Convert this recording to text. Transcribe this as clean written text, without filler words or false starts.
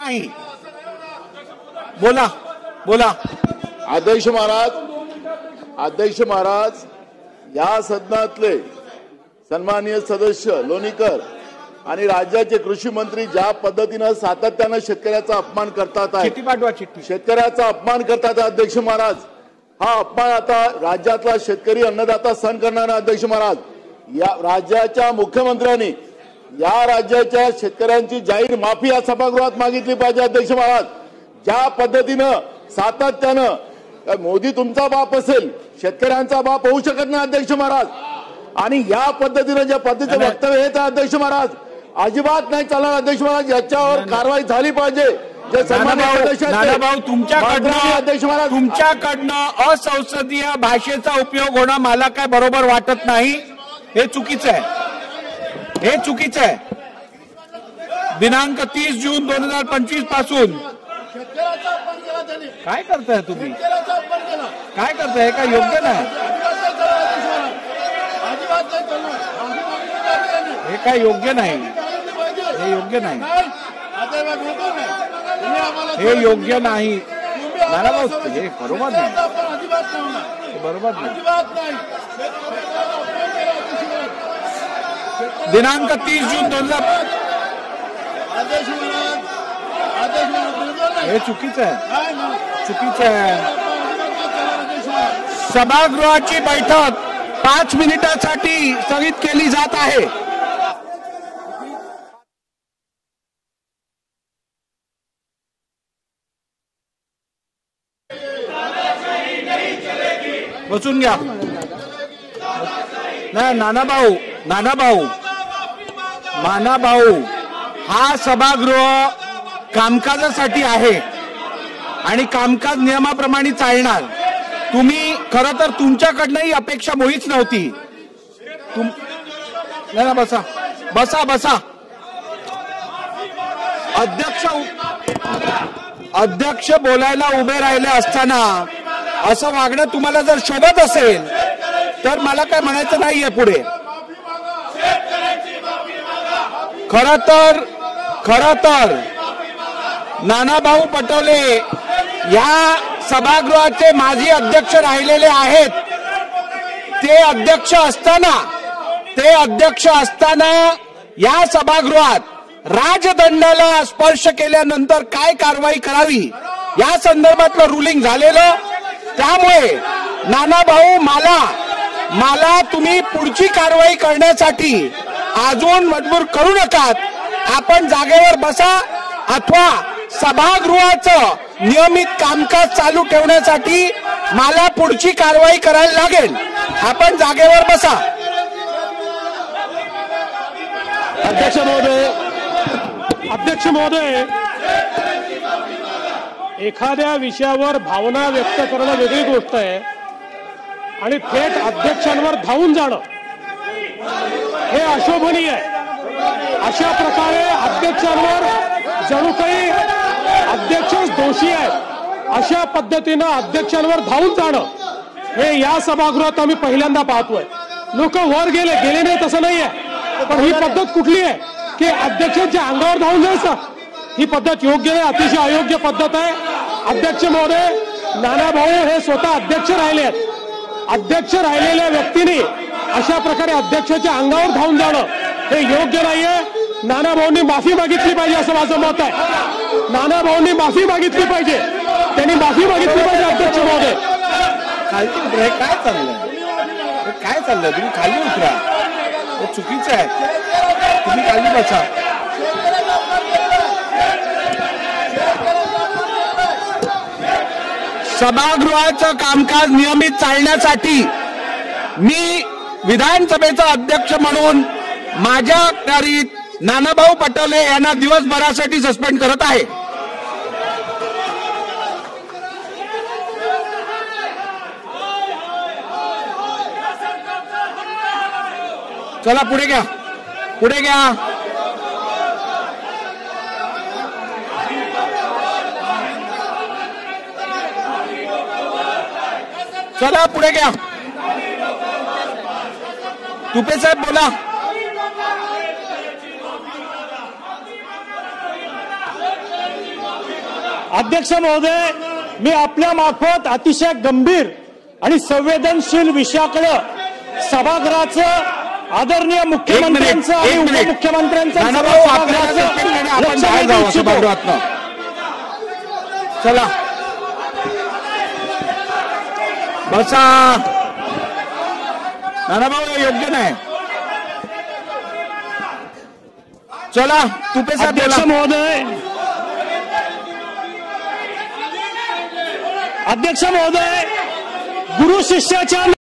नाही. बोला बोला. अध्यक्ष महाराज, या सदनातले सन्माननीय सदस्य लोणीकर आणि राज्याचे कृषी मंत्री ज्या पद्धतीनं सातत्यानं शेतकऱ्याचा अपमान करतात आहे, शेतकऱ्याचा अपमान करतात अध्यक्ष महाराज, हा अपमान आता राज्यातला शेतकरी अन्नदाता सहन करणार आहे. अध्यक्ष महाराज, या राज्याच्या मुख्यमंत्र्यांनी या राज्याच्या शेतकऱ्यांची जाहीर माफी या सभागृहात मागितली पाहिजे. अध्यक्ष महाराज, ज्या पद्धतीनं सातत्यानं मोदी तुमचा बाप असेल, शेतकऱ्यांचा बाप होऊ शकत नाही अध्यक्ष महाराज, आणि या पद्धतीनं ज्या पद्धतीचं वक्तव्य येत आहे अध्यक्ष महाराज, अजिबात नाही चालणार अध्यक्ष महाराज. याच्यावर कारवाई झाली पाहिजे. जे नानाभाऊ, तुमच्याकडनं असंसदीय भाषेचा उपयोग होणं मला काय बरोबर वाटत नाही. हे चुकीचं आहे, हे चुकीचं आहे. दिनांक 30 जून 2025 पासून काय करताय तुम्ही, काय करताय? काय योग्य नाही, हे काय योग्य नाही, हे योग्य नाही, हे योग्य नाही. नानाभाऊ, हे बरोबर नाही, बरोबर नाही. दिनांक 30 जून 2000 हे चुकीचं आहे, चुकीचं आहे. सभागृहाची बैठक 5 मिनिटांसाठी स्थगित केली जात आहे. बसून घ्या. नाही नानाभाऊ, हा सभागृह कामकाजासाठी आहे आणि कामकाज नियमाप्रमाणे चालणार. तुम्ही खरं तर तुमच्याकडनं ही अपेक्षा मुळीच नव्हती. नाही, बसा बसा बसा. अध्यक्ष बोलायला उभे राहिले असताना असं वागणं तुम्हाला जर शोभत असेल तर मला काय म्हणायचं नाहीये पुढे. खरं तर नानाभाऊ पटोले या सभागृहाचे माजी अध्यक्ष राहिलेले आहेत. ते अध्यक्ष असताना या सभागृहात राजदंडाला स्पर्श केल्यानंतर काय कारवाई करावी या संदर्भातलं रुलिंग झालेलं. त्यामुळे नानाभाऊ, मला तुम्ही पुढची कारवाई करण्यासाठी अजून मजबूर करू नका. आपण जागेवर बसा अथवा सभागृहाचं नियमित कामकाज चालू ठेवण्यासाठी मला पुढची कारवाई करायला लागेल. आपण जागेवर बसा. अध्यक्ष महोदय, एखाद्या विषयावर भावना व्यक्त करणं वेगळी गोष्ट आहे आणि थेट अध्यक्षांवर धावून जाणं हे अशोभनीय आहे. अशा प्रकारे अध्यक्षांवर जणू काही अध्यक्षच दोषी आहेत अशा पद्धतीनं अध्यक्षांवर धावून जाणं हे या सभागृहात आम्ही पहिल्यांदा पाहतोय. लोक वर गेले नाही तसं नाही आहे, पण ही पद्धत कुठली आहे की अध्यक्षांच्या अंगावर धावून जायचं? ही पद्धत योग्य नाही, अतिशय अयोग्य पद्धत आहे. अध्यक्ष महोदय, नानाभाऊ हे स्वतः अध्यक्ष राहिले आहेत. अध्यक्ष राहिलेल्या व्यक्तीने अशा प्रकारे अध्यक्षाच्या अंगावर धावून जाणं हे योग्य नाहीये. नानाभाऊंनी माफी मागितली पाहिजे असं माझं मत आहे. नानाभाऊंनी माफी मागितली पाहिजे, त्यांनी माफी मागितली पाहिजे. अध्यक्ष महोदय, काय चाललंय? तुम्ही खाली उतरा, हे चुकीचं आहे. तुम्ही खाली बसा. सभागृहाचं कामकाज नियमित चालण्यासाठी मी विधानसभेचा अध्यक्ष म्हणून माझ्या अखत्यारीत नानाभाऊ पटोले यांना दिवसभरासाठी सस्पेंड करत आहे. चला पुढे घ्या, पुढे घ्या. चला पुढे घ्या. तुपे साहेब बोला. अध्यक्ष महोदय, मी आपल्या मार्फत अतिशय गंभीर आणि संवेदनशील विषयाकडे सभागृहाचं आदरणीय मुख्यमंत्र्यांचं आणि उपमुख्यमंत्र्यांचं चला बसा. नानाभाऊ हे योग्य नाही. चला तुपे साहेब. अध्यक्ष महोदय, अध्यक्ष महोदय, गुरु शिष्याच्या